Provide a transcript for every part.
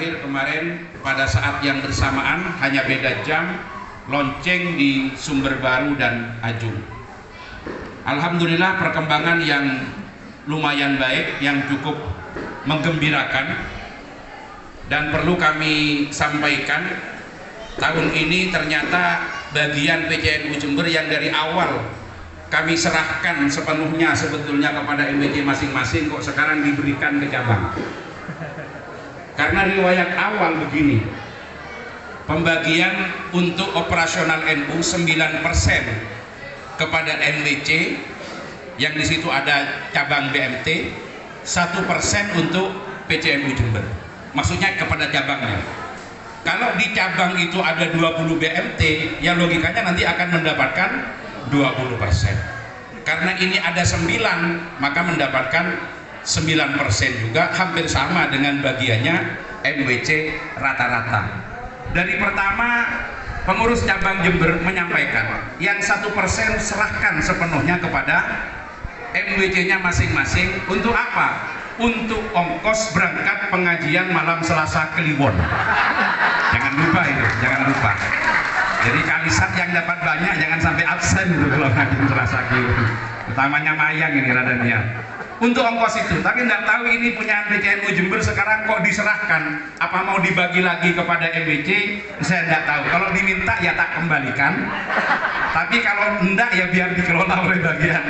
terakhir kemarin pada saat yang bersamaan, hanya beda jam, lonceng di Sumber Baru dan Ajung. Alhamdulillah perkembangan yang lumayan baik, yang cukup menggembirakan, dan perlu kami sampaikan, tahun ini ternyata bagian PCNU Jember yang dari awal kami serahkan sepenuhnya sebetulnya kepada MBC masing-masing, kok sekarang diberikan ke cabang. Karena riwayat awal begini, pembagian untuk operasional NU 9% kepada MWC, yang di situ ada cabang BMT, 1% untuk PCNU Jember, maksudnya kepada cabangnya. Kalau di cabang itu ada 20 BMT, ya logikanya nanti akan mendapatkan 20%. Karena ini ada 9, maka mendapatkan 9% juga, hampir sama dengan bagiannya MWC rata-rata. Dari pertama, pengurus cabang Jember menyampaikan, yang 1% serahkan sepenuhnya kepada MWC-nya masing-masing. Untuk apa? Untuk ongkos berangkat pengajian malam Selasa Kliwon. Jangan lupa itu, jangan lupa. Jadi kalisat yang dapat banyak jangan sampai absen itu kalau ngaji Selasa Kliwon. Utamanya Mayang ini rada niat. Untuk ongkos itu, tapi tidak tahu ini punya PCNU Jember sekarang kok diserahkan. Apa mau dibagi lagi kepada MWC? Saya tidak tahu. Kalau diminta ya tak kembalikan. Tapi kalau tidak ya biar dikelola oleh bagian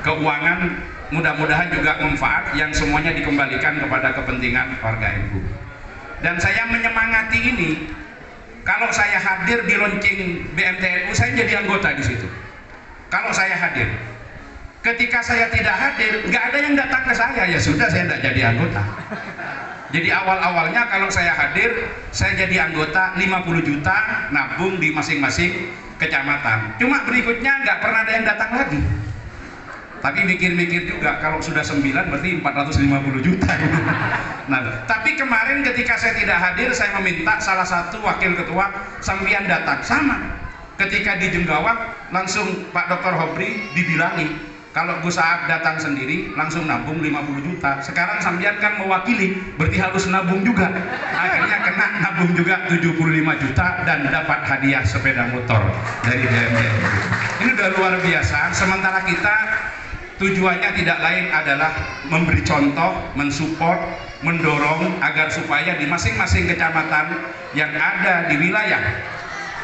keuangan. Mudah-mudahan juga manfaat yang semuanya dikembalikan kepada kepentingan warga NU. Dan saya menyemangati ini. Kalau saya hadir di launching BMTNU, saya jadi anggota di situ. Kalau saya hadir. Ketika saya tidak hadir, nggak ada yang datang ke saya, ya sudah saya tidak jadi anggota. Jadi awal-awalnya kalau saya hadir, saya jadi anggota 50 juta nabung di masing-masing kecamatan. Cuma berikutnya nggak pernah ada yang datang lagi. Tapi mikir-mikir juga, kalau sudah 9 berarti 450 juta. Nah, tapi kemarin ketika saya tidak hadir, saya meminta salah satu wakil ketua sambian datang. Sama, ketika di Jenggawang langsung Pak Dr. Hobri dibilangi, kalau Gus Saab datang sendiri langsung nabung 50 juta. Sekarang sambian kan mewakili, berarti harus nabung juga. Akhirnya kena nabung juga 75 juta dan dapat hadiah sepeda motor dari BMTNU. Ini udah luar biasa. Sementara kita tujuannya tidak lain adalah memberi contoh, mensupport, mendorong agar supaya di masing-masing kecamatan yang ada di wilayah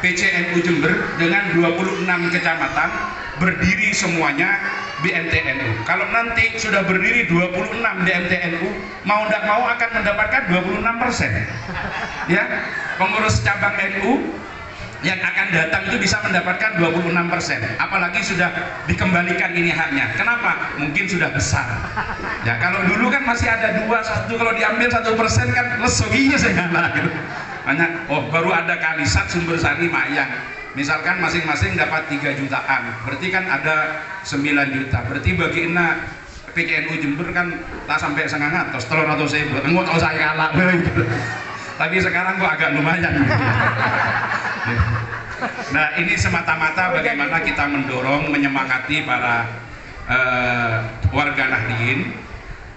PCNU Jember dengan 26 kecamatan berdiri semuanya BMTNU. Kalau nanti sudah berdiri 26 BMTNU, mau tidak mau akan mendapatkan 26%. Ya, pengurus cabang NU yang akan datang itu bisa mendapatkan 26%. Apalagi sudah dikembalikan ini haknya. Kenapa? Mungkin sudah besar. Ya, kalau dulu kan masih ada 2, 1, kalau diambil 1% kan lesuginya segala gitu. Banyak, oh baru ada Kalisat, Sumber Sari, Mayang. Misalkan masing-masing dapat 3 jutaan. Berarti kan ada 9 juta. Berarti bagi PCNU Jember kan tak sampai 900, 300.000. Enggak tahu saya kalah. Tapi sekarang kok agak lumayan. Nah, ini semata-mata bagaimana kita mendorong, menyemangati para warga Nahdien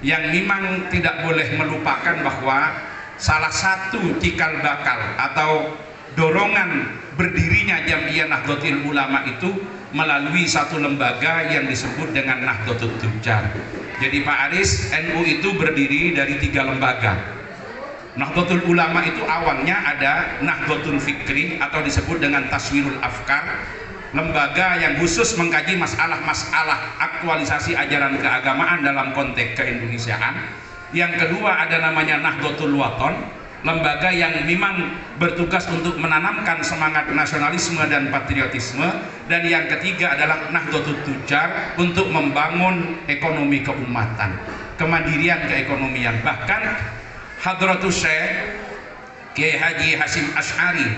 yang memang tidak boleh melupakan bahwa salah satu cikal bakal atau dorongan berdirinya Jam'iyah Nahdlatul Ulama itu melalui satu lembaga yang disebut dengan Nahdlatul Tujjar. Jadi Pak Aris, NU itu berdiri dari 3 lembaga. Nahdlatul Ulama itu awalnya ada Nahdlatul Fikri atau disebut dengan Taswirul Afkar, lembaga yang khusus mengkaji masalah-masalah aktualisasi ajaran keagamaan dalam konteks keindonesiaan. Yang kedua ada namanya Nahdlatul Wathon, lembaga yang memang bertugas untuk menanamkan semangat nasionalisme dan patriotisme. Dan yang ketiga adalah Nahdlatul Tujjar untuk membangun ekonomi keumatan, kemandirian keekonomian. Bahkan Hadratus Syekh Kiai Haji Hasyim Asy'ari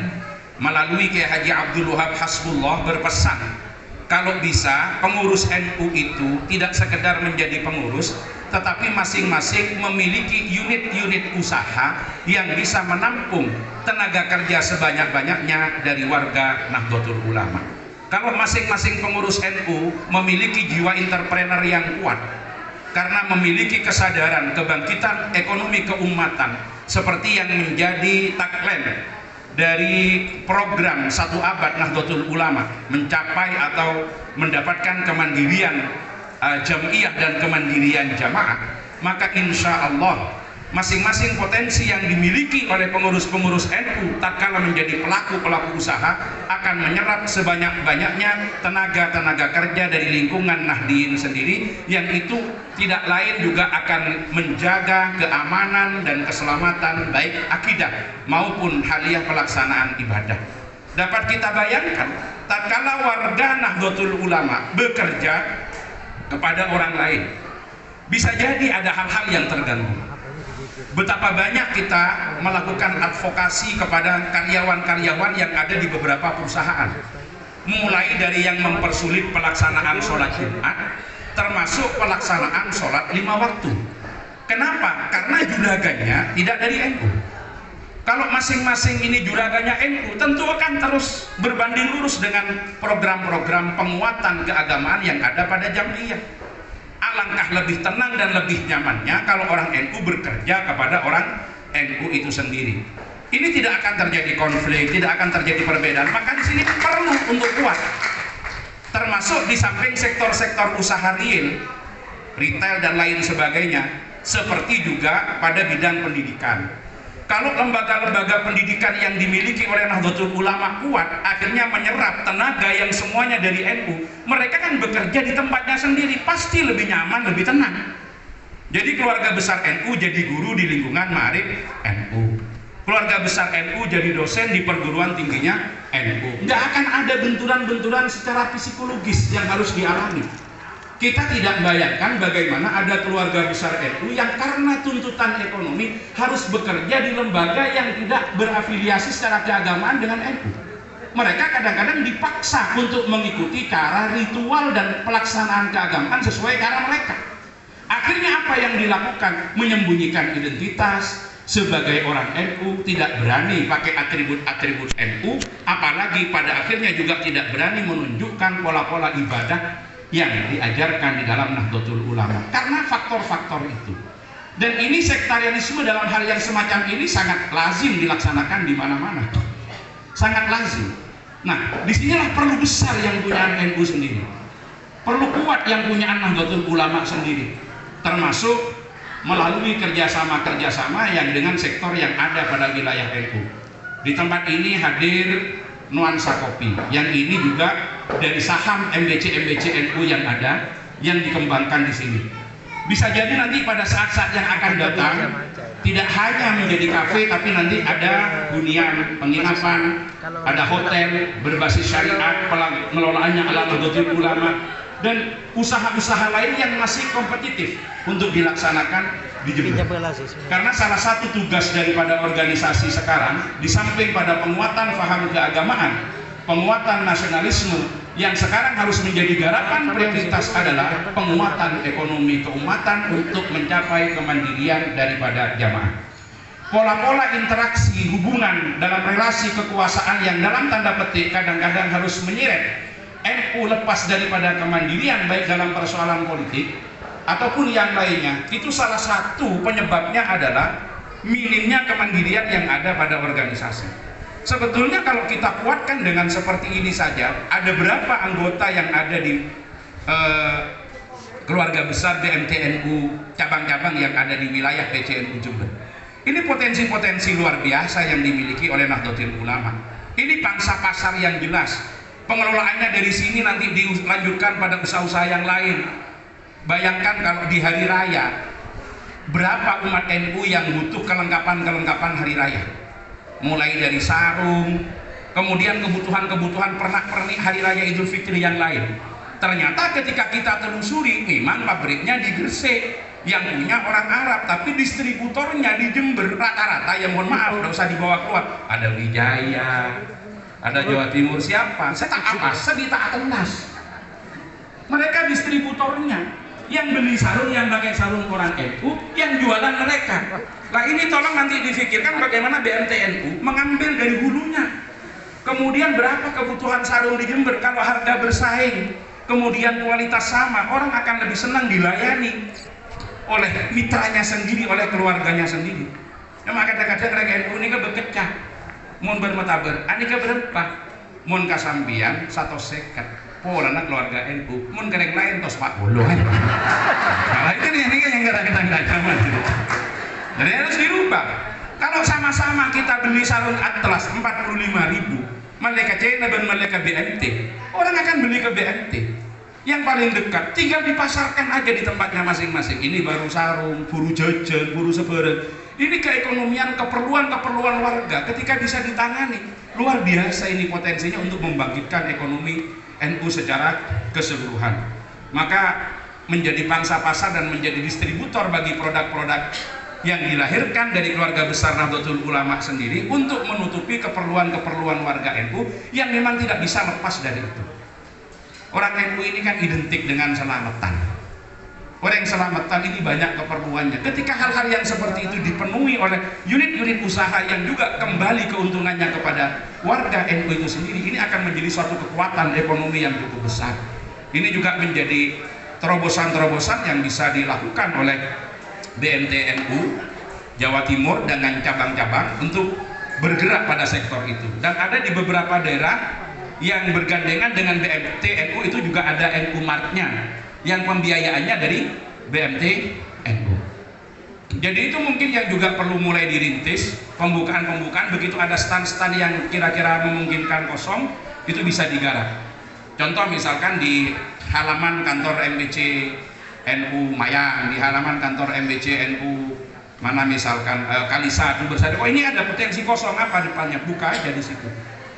melalui Kiai Haji Abdul Wahab Hasbullah berpesan, kalau bisa pengurus NU itu tidak sekedar menjadi pengurus, tetapi masing-masing memiliki unit-unit usaha yang bisa menampung tenaga kerja sebanyak-banyaknya dari warga Nahdlatul Ulama. Kalau masing-masing pengurus NU memiliki jiwa entrepreneur yang kuat, karena memiliki kesadaran kebangkitan ekonomi keumatan seperti yang menjadi tagline dari program 1 abad Nahdlatul Ulama, mencapai atau mendapatkan kemandirian jam'iyah dan kemandirian jamaah, maka insya Allah masing-masing potensi yang dimiliki oleh pengurus-pengurus NU tatkala menjadi pelaku-pelaku usaha akan menyerap sebanyak-banyaknya tenaga-tenaga kerja dari lingkungan Nahdien sendiri, yang itu tidak lain juga akan menjaga keamanan dan keselamatan baik akidah maupun haliah pelaksanaan ibadah. Dapat kita bayangkan tatkala warga Nahdlatul Ulama bekerja kepada orang lain, bisa jadi ada hal-hal yang terganggu. Betapa banyak kita melakukan advokasi kepada karyawan-karyawan yang ada di beberapa perusahaan, mulai dari yang mempersulit pelaksanaan sholat Jumat, termasuk pelaksanaan sholat 5 waktu. Kenapa? Karena juraganya tidak dari NU. Kalau masing-masing ini juraganya NU, tentu akan terus berbanding lurus dengan program-program penguatan keagamaan yang ada pada jam'iyah. Alangkah lebih tenang dan lebih nyamannya kalau orang NU bekerja kepada orang NU itu sendiri. Ini tidak akan terjadi konflik, tidak akan terjadi perbedaan. Maka di sini perlu untuk kuat, termasuk di samping sektor-sektor usaha real, retail dan lain sebagainya, seperti juga pada bidang pendidikan. Kalau lembaga-lembaga pendidikan yang dimiliki oleh Nahdlatul Ulama kuat, akhirnya menyerap tenaga yang semuanya dari NU, mereka kan bekerja di tempatnya sendiri, pasti lebih nyaman, lebih tenang. Jadi keluarga besar NU jadi guru di lingkungan Ma'arif NU, keluarga besar NU jadi dosen di perguruan tingginya NU. Nggak akan ada benturan-benturan secara psikologis yang harus dialami. Kita tidak bayangkan bagaimana ada keluarga besar NU yang karena tuntutan ekonomi harus bekerja di lembaga yang tidak berafiliasi secara keagamaan dengan NU. Mereka kadang-kadang dipaksa untuk mengikuti cara ritual dan pelaksanaan keagamaan sesuai cara mereka. Akhirnya apa yang dilakukan? Menyembunyikan identitas sebagai orang NU, tidak berani pakai atribut-atribut NU, apalagi pada akhirnya juga tidak berani menunjukkan pola-pola ibadah yang diajarkan di dalam Nahdlatul Ulama karena faktor-faktor itu. Dan ini sektarianisme dalam hal yang semacam ini sangat lazim dilaksanakan di mana-mana, sangat lazim. Nah, disinilah perlu besar yang punya NU sendiri, perlu kuat yang punya Nahdlatul Ulama sendiri, termasuk melalui kerjasama-kerjasama yang dengan sektor yang ada pada wilayah NU. Di tempat ini hadir Nuansa Kopi, yang ini juga dari saham MBC NU yang ada, yang dikembangkan di sini. Bisa jadi nanti pada saat-saat yang akan datang tidak hanya menjadi kafe, tapi nanti ada hunian, penginapan, ada hotel berbasis syariat, pengelolaannya ala Nahdlatul Ulama, dan usaha-usaha lain yang masih kompetitif untuk dilaksanakan di Jember. Karena salah satu tugas daripada organisasi sekarang, di samping pada penguatan faham keagamaan, penguatan nasionalisme, yang sekarang harus menjadi garapan prioritas adalah penguatan ekonomi keumatan untuk mencapai kemandirian daripada jamaah. Pola-pola interaksi hubungan dalam relasi kekuasaan yang dalam tanda petik kadang-kadang harus menyeret NU lepas daripada kemandirian baik dalam persoalan politik ataupun yang lainnya, itu salah satu penyebabnya adalah minimnya kemandirian yang ada pada organisasi. Sebetulnya kalau kita kuatkan dengan seperti ini saja, ada berapa anggota yang ada di keluarga besar BMTNU cabang-cabang yang ada di wilayah PCNU Jember. Ini potensi-potensi luar biasa yang dimiliki oleh Nahdlatul Ulama. Ini pangsa pasar yang jelas. Pengelolaannya dari sini nanti dilanjutkan pada usaha-usaha yang lain. Bayangkan kalau di hari raya, berapa umat NU yang butuh kelengkapan-kelengkapan hari raya, mulai dari sarung, kemudian kebutuhan-kebutuhan pernak-pernik hari raya Idul Fitri yang lain. Ternyata ketika kita telusuri, memang pabriknya di Gresik yang punya orang Arab, tapi distributornya di Jember rata-rata, ya mohon maaf, tidak usah dibawa keluar. Ada Wijaya, ada Jawa Timur, siapa? Saya tak apa, saya tak tenas. Mereka distributornya. Yang beli sarung, yang pakai sarung orang NU, yang jualan mereka. Nah ini tolong nanti difikirkan bagaimana BMTNU mengambil dari hulunya. Kemudian berapa kebutuhan sarung di Jember, kalau harga bersaing, kemudian kualitas sama, orang akan lebih senang dilayani. oleh mitranya sendiri, oleh keluarganya sendiri. Memang kadang-kadang rek NU ini bekecah. Mun bermetaber, anika berapa? Mun kasambian 150. Polana keluarga NU. Mun kereng lain tos 40. Nah, itu yang kadang-kadang. Jadi harus dirubah. Kalau sama-sama kita beli sarung Atlas 45.000, mereka China dan mereka BMT, orang akan beli ke BMT. Yang paling dekat, tinggal dipasarkan aja di tempatnya masing-masing. Ini baru sarung, buru jajan, buru sebarang. Ini keekonomian, keperluan warga ketika bisa ditangani. Luar biasa ini potensinya untuk membangkitkan ekonomi NU secara keseluruhan. Maka menjadi pangsa pasar dan menjadi distributor bagi produk-produk yang dilahirkan dari keluarga besar Nahdlatul Ulama sendiri untuk menutupi keperluan-keperluan warga NU yang memang tidak bisa lepas dari itu. Orang NU ini kan identik dengan selamatan. Orang yang selamatan ini banyak keperluannya. Ketika hal-hal yang seperti itu dipenuhi oleh unit-unit usaha yang juga kembali keuntungannya kepada warga NU itu sendiri, ini akan menjadi suatu kekuatan ekonomi yang cukup besar. Ini juga menjadi terobosan-terobosan yang bisa dilakukan oleh BMT NU Jawa Timur dengan cabang-cabang untuk bergerak pada sektor itu. Dan ada di beberapa daerah yang bergandengan dengan BMT NU itu juga ada NU Mart-nya yang pembiayaannya dari BMT NU. Jadi itu mungkin yang juga perlu mulai dirintis, pembukaan begitu ada stand-stand yang kira-kira memungkinkan kosong, itu bisa digarap. Contoh misalkan di halaman kantor MBC NU Mayang, di halaman kantor MBC NU mana misalkan Kalisa, oh ini ada potensi kosong apa depannya, buka aja di situ.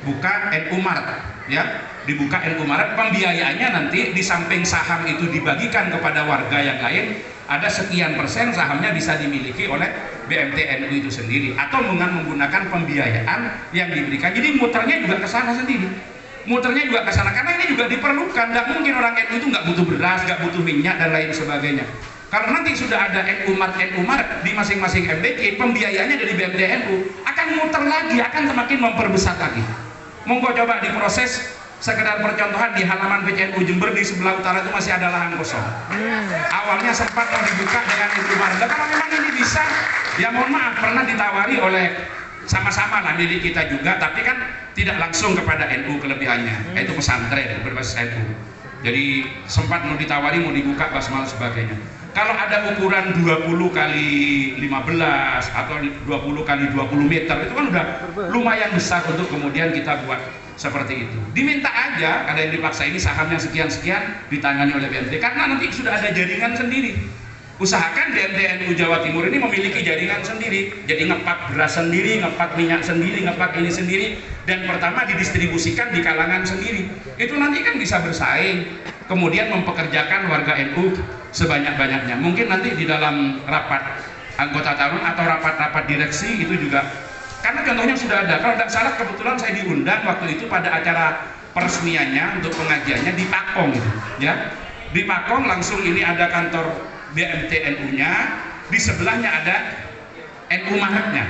Buka NU Mart, ya, dibuka NU Mart, pembiayaannya nanti di samping saham itu dibagikan kepada warga yang lain, ada sekian persen sahamnya bisa dimiliki oleh BMT NU itu sendiri, atau dengan menggunakan pembiayaan yang diberikan. Jadi muternya juga ke sana sendiri, muternya juga ke sana, karena ini juga diperlukan. Nggak mungkin orang NU itu nggak butuh beras, nggak butuh minyak dan lain sebagainya. Kalau nanti sudah ada NU Mart di masing-masing MBC, pembiayaannya dari BMT NU akan muter lagi, akan semakin memperbesar lagi. Monggo coba diproses, sekedar percontohan di halaman PCNU Jember di sebelah utara itu masih ada lahan kosong. Awalnya sempat mau dibuka dengan NU Mart. Kalau memang ini bisa, ya mohon maaf, pernah ditawari oleh sama-sama lah milik kita juga, tapi kan tidak langsung kepada NU kelebihannya, yaitu pesantren berbasis NU. Jadi sempat mau ditawari, mau dibuka basmal sebagainya. Kalau ada ukuran 20 kali 15 atau 20 kali 20 meter, itu kan udah lumayan besar untuk kemudian kita buat seperti itu. Diminta aja, ada yang dipaksa ini sahamnya sekian-sekian ditangani oleh BMT, karena nanti sudah ada jaringan sendiri. Usahakan BMT NU Jawa Timur ini memiliki jaringan sendiri, jadi ngepak beras sendiri, ngepak minyak sendiri, ngepak ini sendiri, dan pertama didistribusikan di kalangan sendiri. Itu nanti kan bisa bersaing, kemudian mempekerjakan warga NU sebanyak-banyaknya. Mungkin nanti di dalam rapat anggota tahun atau rapat-rapat direksi itu juga, karena contohnya sudah ada. Kalau tidak salah kebetulan saya diundang waktu itu pada acara peresmiannya untuk pengajiannya di Pakong gitu, ya. Di Pakong langsung ini ada kantor BMT NU-nya, di sebelahnya ada NU Mart-nya.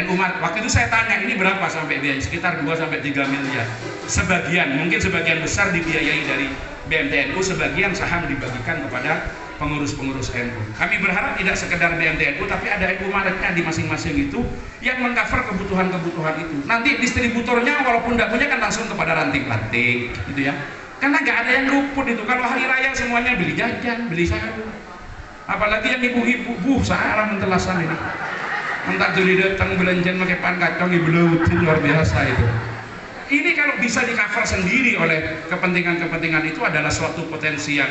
NU Mart, waktu itu saya tanya ini berapa sampai biaya, sekitar 2-3 miliar. Sebagian, mungkin sebagian besar dibiayai dari BMT NU, sebagian saham dibagikan kepada pengurus-pengurus NU. Kami berharap tidak sekedar BMT NU, tapi ada NU Mart-nya di masing-masing itu yang mengcover kebutuhan-kebutuhan itu. Nanti distributornya walaupun tidak punya kan langsung kepada ranting-ranting gitu ya. Karena nggak ada yang luput itu. Kalau hari raya semuanya beli jajan, beli sarung. Apalagi yang ibu-ibu, salah mentelasan ini. Entah jadi datang belanjaan pakai pan kacang, ibu lutin luar biasa itu. Ini kalau bisa di cover sendiri oleh kepentingan-kepentingan itu adalah suatu potensi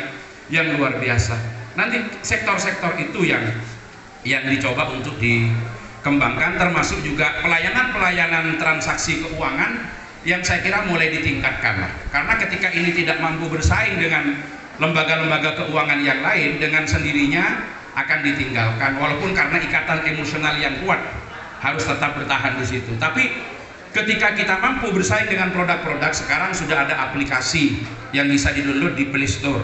yang luar biasa. Nanti sektor-sektor itu yang dicoba untuk dikembangkan, termasuk juga pelayanan-pelayanan transaksi keuangan yang saya kira mulai ditingkatkan lah. Karena ketika ini tidak mampu bersaing dengan lembaga-lembaga keuangan yang lain, dengan sendirinya akan ditinggalkan, walaupun karena ikatan emosional yang kuat harus tetap bertahan di situ. Tapi ketika kita mampu bersaing dengan produk-produk, sekarang sudah ada aplikasi yang bisa di-download di Play Store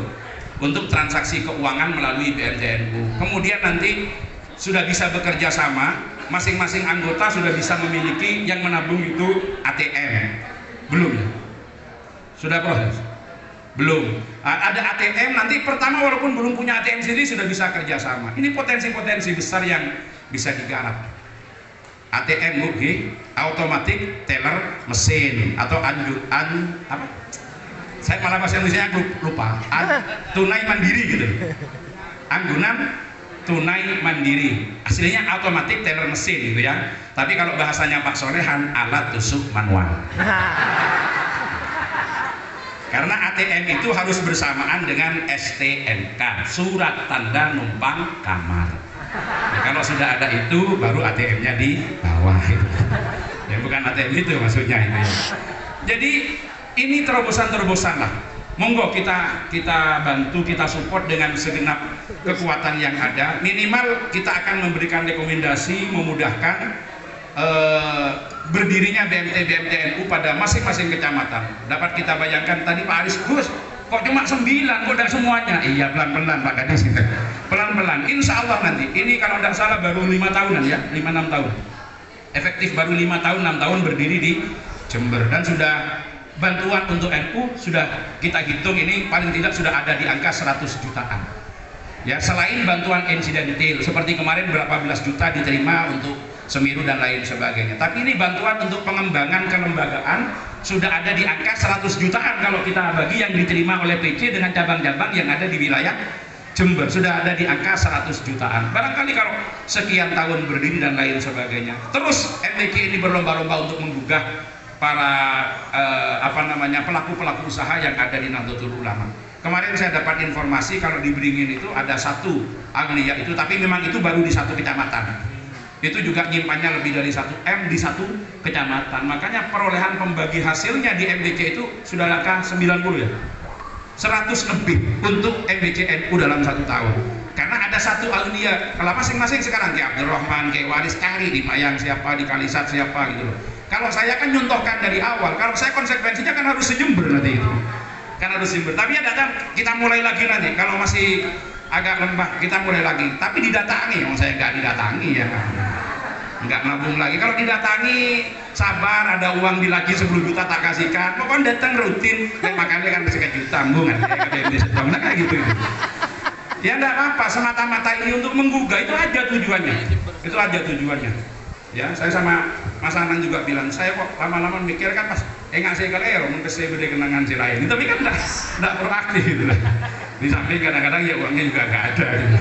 untuk transaksi keuangan melalui BMT NU. Kemudian nanti sudah bisa bekerja sama, masing-masing anggota sudah bisa memiliki yang menabung itu ATM. Belum ya? Sudah proses? Belum. Ada ATM, nanti pertama walaupun belum punya ATM sendiri sudah bisa kerjasama. Ini potensi-potensi besar yang bisa digarap. ATM automatic teller mesin atau apa? Saya malah bahasa Indonesia lupa. Tunai mandiri gitu. Anggunan tunai mandiri. Aslinya automatic teller mesin gitu ya. Tapi kalau bahasanya Pak Solehan, alat tusuk manual. Karena ATM itu harus bersamaan dengan STNK, surat tanda numpang kamar. Nah, kalau sudah ada itu baru ATM-nya di bawah itu. Ya bukan ATM itu maksudnya itu ya. Jadi ini terobosan-terobosan lah. Monggo kita bantu, kita support dengan segenap kekuatan yang ada. Minimal kita akan memberikan rekomendasi memudahkan berdirinya BMT NU pada masing-masing kecamatan. Dapat kita bayangkan tadi Pak Aris, Gus, kok cuma 9, kok udah semuanya? Iya, pelan-pelan Pak Kadis, pelan-pelan. Insya Allah nanti, ini kalau tidak salah baru 5 tahunan ya, 5-6 tahun. Efektif baru 5 tahun, 6 tahun berdiri di Jember, dan sudah bantuan untuk NU sudah kita hitung ini paling tidak sudah ada di angka 100 jutaan. Ya, selain bantuan insidentil seperti kemarin berapa belas juta diterima untuk Semiru dan lain sebagainya. Tapi ini bantuan untuk pengembangan kelembagaan sudah ada di angka 100 jutaan kalau kita bagi yang diterima oleh PC dengan cabang-cabang yang ada di wilayah Jember, sudah ada di angka 100 jutaan. Barangkali kalau sekian tahun berdiri dan lain sebagainya. Terus MBC ini berlomba-lomba untuk menggugah para pelaku-pelaku usaha yang ada di Nahdlatul Ulama. Kemarin saya dapat informasi kalau di Beringin itu ada satu agniya itu, tapi memang itu baru di satu kecamatan. Itu juga nyimpannya lebih dari 1 M di satu kecamatan. Makanya perolehan pembagi hasilnya di MBC itu sudah angka 90 ya, 100 lebih untuk MBC NU dalam 1 tahun. Karena ada satu agniya, kalau masing-masing sekarang kayak Abdurrahman, kayak Waris, cari di Mayang siapa, di Kalisat siapa gitu loh. Kalau saya kan nyontohkan dari awal, kalau saya konsekuensinya kan harus sejember nanti itu, kan harus sejember. Tapi ya datang, kita mulai lagi nanti. Kalau masih agak lembah kita mulai lagi, tapi didatangi. Saya nggak didatangi ya, nggak nabung lagi. Kalau didatangi sabar, ada uang di lagi 10 juta tak kasihkan, pokoknya datang rutin. Dan makanya kan masih juta mbungan kayak gitu. Ya nggak apa-apa, semata-mata ini untuk menggugah, itu aja tujuannya, itu aja tujuannya. Ya, saya sama Mas Anang juga bilang, saya kok lama-lama mikir kan pas ngasih ke Lero, mungkin saya beri kenangan si lain, tapi kan nggak proaktif gitu lah. Di samping kadang-kadang ya uangnya juga nggak ada gitu.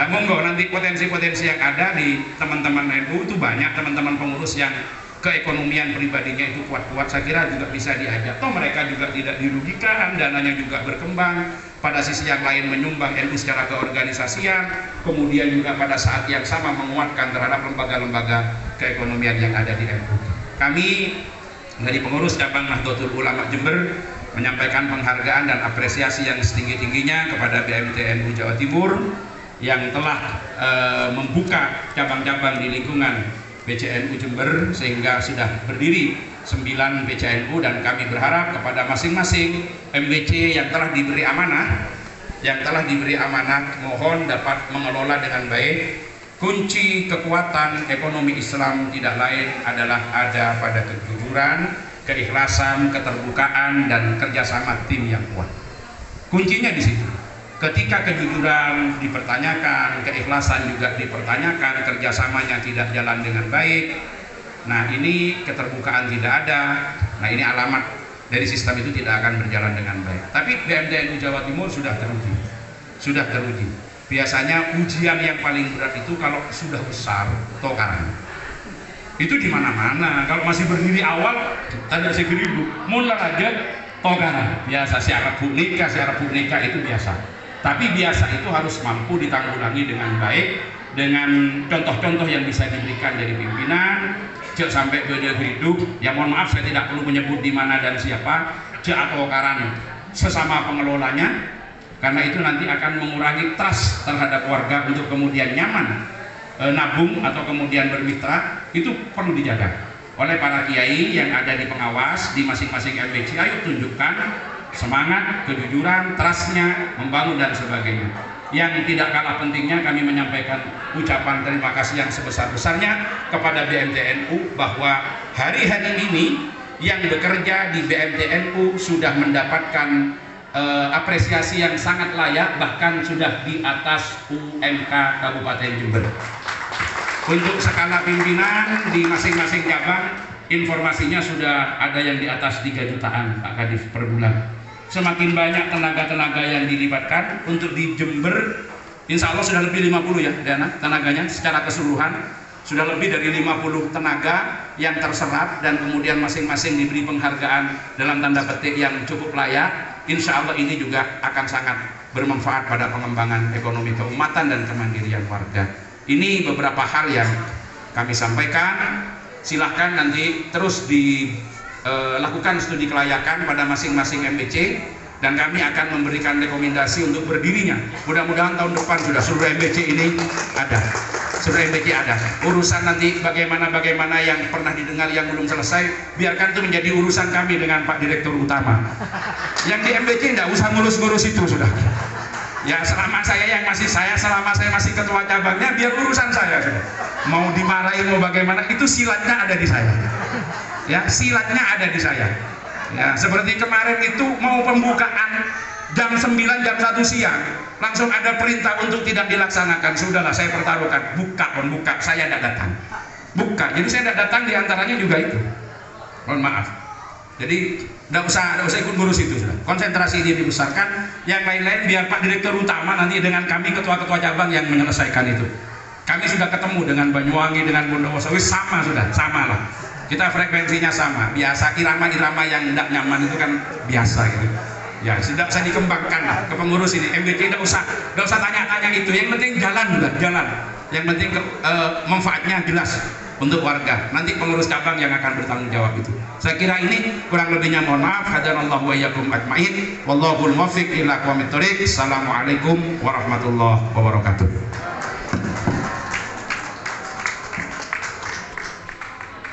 Nah monggo nanti potensi-potensi yang ada di teman-teman NU itu banyak, teman-teman pengurus yang keekonomian pribadinya itu kuat-kuat, saya kira juga bisa diajak. Toh mereka juga tidak dirugikan, dananya juga berkembang. Pada sisi yang lain menyumbang NU secara keorganisasian, kemudian juga pada saat yang sama menguatkan terhadap lembaga-lembaga keekonomian yang ada di NU. Kami dari pengurus cabang Nahdlatul Ulama Jember menyampaikan penghargaan dan apresiasi yang setinggi-tingginya kepada BMT NU Jawa Timur yang telah membuka cabang-cabang di lingkungan BCNU Jember sehingga sudah berdiri 9 BCNU, dan kami berharap kepada masing-masing MBC yang telah diberi amanah, mohon dapat mengelola dengan baik. Kunci kekuatan ekonomi Islam tidak lain adalah ada pada kejujuran, keikhlasan, keterbukaan, dan kerjasama tim yang kuat. Kuncinya di situ. Ketika kejujuran dipertanyakan, keikhlasan juga dipertanyakan, kerjasamanya tidak jalan dengan baik, nah ini keterbukaan tidak ada, nah ini alamat dari sistem itu tidak akan berjalan dengan baik. Tapi BMT NU Jawa Timur sudah teruji. Biasanya ujian yang paling berat itu kalau sudah besar, tokaran. Itu di mana-mana. Kalau masih berdiri awal, tanda segeribu, mulai aja tokaran. Biasa syarat nikah itu biasa. Tapi biasa itu harus mampu ditanggulangi dengan baik, dengan contoh-contoh yang bisa diberikan dari pimpinan. Cek sampai dia hidup, ya mohon maaf saya tidak perlu menyebut di mana dan siapa, cek atau karan sesama pengelolanya, karena itu nanti akan mengurangi trust terhadap warga untuk kemudian nyaman nabung atau kemudian bermitra. Itu perlu dijaga oleh para kiai yang ada di pengawas di masing-masing MBC. Ayo tunjukkan semangat, kejujuran, trustnya, membangun dan sebagainya. Yang tidak kalah pentingnya kami menyampaikan ucapan terima kasih yang sebesar-besarnya kepada BMT NU bahwa hari-hari ini yang bekerja di BMT NU sudah mendapatkan apresiasi yang sangat layak, bahkan sudah di atas UMK Kabupaten Jember. Untuk skala pimpinan di masing-masing cabang, informasinya sudah ada yang di atas 3 jutaan Pak Kadif per bulan. Semakin banyak tenaga-tenaga yang dilibatkan. Untuk di Jember, insya Allah sudah lebih 50 ya Dana, tenaganya secara keseluruhan. Sudah lebih dari 50 tenaga yang terserap dan kemudian masing-masing diberi penghargaan dalam tanda petik yang cukup layak. Insya Allah ini juga akan sangat bermanfaat pada pengembangan ekonomi keumatan dan kemandirian warga. Ini beberapa hal yang kami sampaikan. Silahkan nanti terus dilakukan studi kelayakan pada masing-masing MBC, dan kami akan memberikan rekomendasi untuk berdirinya. Mudah-mudahan tahun depan sudah seluruh MBC ini ada. Seluruh MBC ada. Urusan nanti bagaimana yang pernah didengar yang belum selesai, biarkan itu menjadi urusan kami dengan Pak Direktur Utama. Yang di MBC tidak usah ngurus-ngurus itu sudah. Ya selama saya masih ketua cabangnya, biar urusan saya sudah. Mau dimarahin mau bagaimana, itu silatnya ada di saya. Ya, silatnya ada di saya. Ya, seperti kemarin itu mau pembukaan jam 9 jam 1 siang, langsung ada perintah untuk tidak dilaksanakan. Sudahlah, saya pertaruhkan, buka, saya tidak datang. Buka, jadi saya tidak datang, diantaranya juga itu. Mohon maaf. Jadi tidak usah ikut ngurus itu sudah. Konsentrasi ini dibesarkan, yang lain-lain biar Pak Direktur Utama nanti dengan kami ketua-ketua cabang yang menyelesaikan itu. Kami sudah ketemu dengan Banyuwangi, dengan Bondowoso, sama sudah, sama lah. Kita frekuensinya sama, biasa. Irama-irama yang tidak nyaman itu kan biasa gitu. Ya sudah, saya dikembangkan lah ke pengurus ini. MBC tidak usah tanya-tanya itu. Yang penting jalan. Yang penting manfaatnya jelas untuk warga. Nanti pengurus cabang yang akan bertanggung jawab itu. Saya kira ini kurang lebihnya mohon maaf. Hadanallahu wa iyyakum ajmain. Wallahul muwaffiq ila aqwamit thoriq. Assalamualaikum warahmatullahi wabarakatuh.